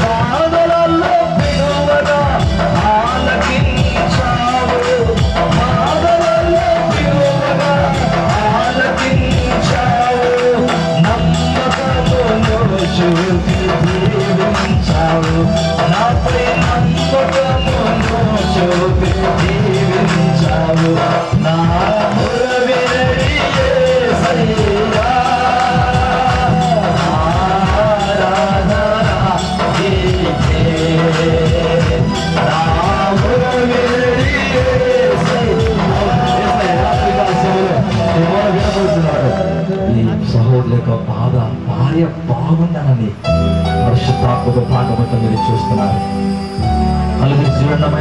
బాధలలో పిలువగా ఆలకించావు, బాధలలో పిలువగా ఆలకించావు, నమ్మకమును చూపి దీవించావు, నాపై నమ్మకమును చూపి దీవించావు. నా మొర వినడి యేసయ్యా, ఆరాధన నీకే. నా మొర వినడి ఈ సహోదరు యొక్క భార్య బాగుండాలని పరిశుద్ధాత్మక భాగవతం మీరు చూస్తున్నారు. అలాగే జీవనమైన